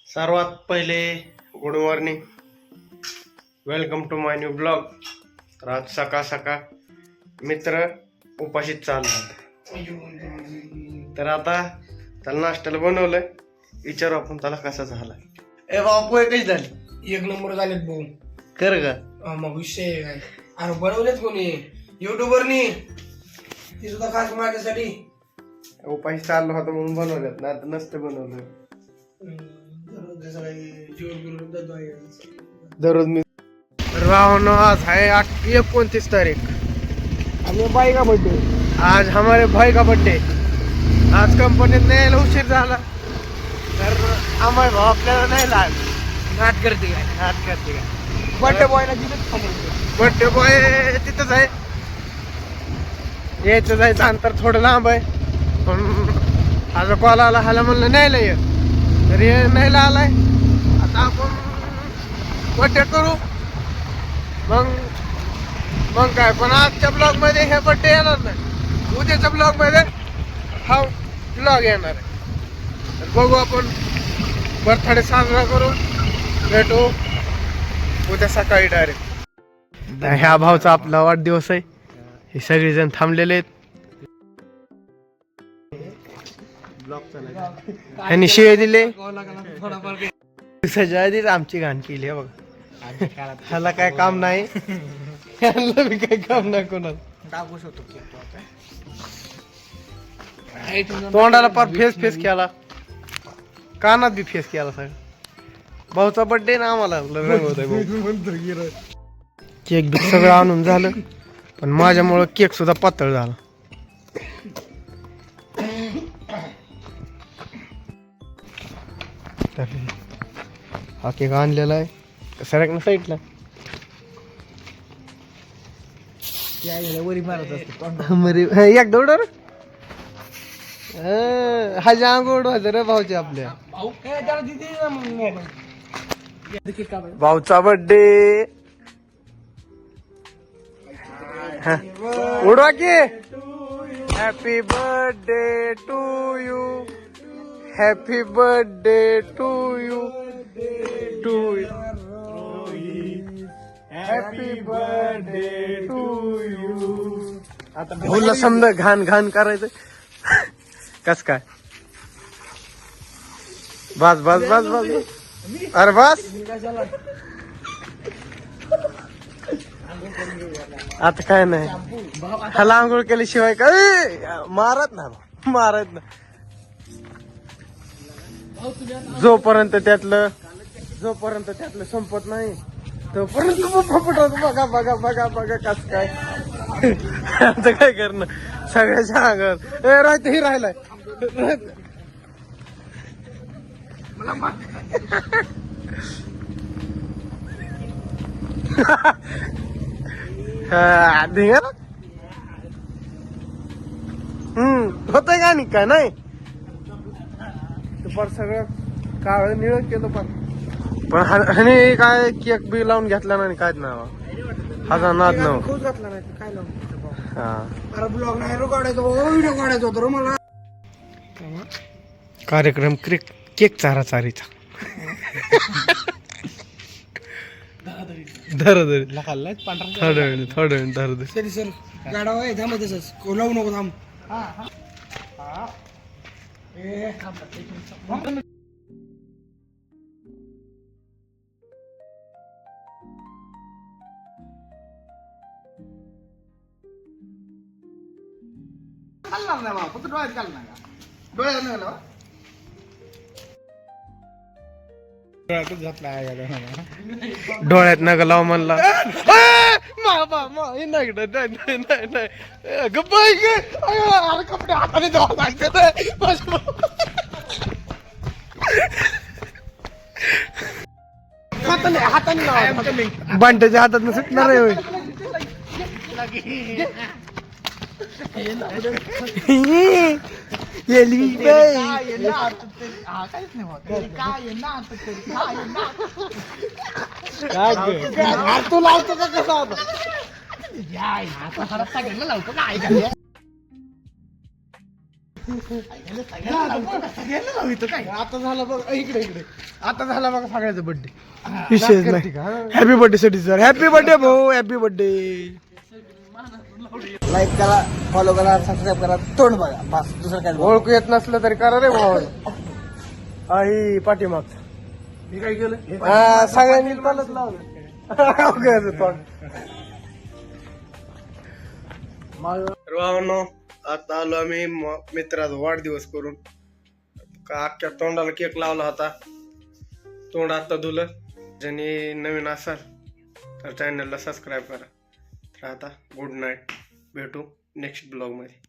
सर्वात पहिले good morning, welcome to my new blog. तर आज सकाळ सकाळ मित्र उपाशीच चालला. तर आता त्याला नाश्त्याला बनवलंय. विचारू आपण त्याला कसा झाला. ए बापू कशी झाली? एक नंबर झालेत भाऊ. कर का मग विषय काय? अरे बनवलेत कोणी युट्यूबरनी, ती सुद्धा खास माझ्यासाठी. उपाशी चाललो होता म्हणून बनवल्यात ना, आता नसते बनवलं. दररोज मी राहून. आज आहे 29 तारीख. आम्ही बाई का बर्थडे. आज हमारे भाई का बर्थडे. आज कंपनीत नाही यायला उशीर झाला तर आम्हाला भाऊ आपल्याला नाही लाग नाट करते काय? हात करते का. बर्थडे बॉयला तिथेच बर्थडे बॉय तिथंच आहे. यायचं जायचं अंतर थोडं लांब आहे. पण आज कॉल आला, हाला म्हणलं न्यायला ये. तर हे न्यायला आलाय. आता आपण बर्थडे करू. मग काय. पण आजच्या ब्लॉग मध्ये हे बर्थडे येणार नाही. उद्याच्या ब्लॉग मध्ये हा ब्लॉग येणार आहे. तर बघू आपण बर्थडे साजरा करू. भेटू उद्या सकाळी डायरेक्ट. ह्या भाऊचा आपला वाढदिवस आहे. हे सगळेजण थांबलेले आहेत. ह्यांनी शिळे दिले. दिवसाच्या आधीच आमची घाण केली आहे बघा. ह्याला काय काम नाही. ह्याला बी काय काम नाही कोणाला. टाकू शकतो. तोंडाला पार फेस केला. कानात बी फेस केला सगळं. भाऊचा बर्थडे ना आम्हाला रंगवत. केक बी सगळं आणून झालं. पण माझ्यामुळं केक सुद्धा पातळ झाला. हा केक आणलेला आहे सरक ना साईडला. वरी मारत असते. एक दौडर हा जांग उडवायचं रे भाऊच्या आपल्या. भाऊचा बर्थडे उडवा की. Happy birthday to you. Happy birthday to you. Happy birthday to you. आता भाऊला समजा घाण करायचं. कस काय. बस. अरे बस. आता काय नाही. ह्याला आंघोळ केल्याशिवाय काय मारत ना. जोपर्यंत त्यातलं संपत नाही तोपर्यंत बघा कस काय. आता काय करणं सगळ्याच्या अंगावर. राहते हे राहिलाय. होतंय का नाही काय नाही. पर सगळं काळ निळ केलं. पण ह्याने काय केक बी लावून घेतला नाही काय नाव. हा नाद नाव खूप घातला नाही काय लावून. हा अरे ब्लॉग नाही रो काढायचो, व्हिडिओ काढायचो होतो मला. कार्यक्रम केक चाराचारीचा. धर थोडं धर. सर गाडा थांब तसंच लावू नको थांब. डोळ्यात नका लाव म्हणला. कपडे हाताने बंट्याच्या हातात सुटणार आहे. तू लावतो का कसा होता. आता झाला बघ इकडे इकडे आता झाला बघा सगळ्याचा बर्थडे विशेष नाही हॅपी बर्थडे साठी सर हॅपी बर्थडे भाऊ हॅपी बर्थडे लाईक करा फॉलो करा सबस्क्राईब करा तोंड बघा बस दुसरं काय ओळखू येत नसलं तरी करा रे भाऊ आई पाठीमाग मी काय केलं सगळ्यांनी चालत लावलं भावांनो आता आलो आम्ही मित्राचा वाढदिवस करून का अख्ख्या तोंडाला केक लावला होता तोंड आता धुलं ज्यांनी नवीन असाल तर चॅनलला सबस्क्राईब करा तर आता गुड नाईट भेटू नेक्स्ट ब्लॉग मध्ये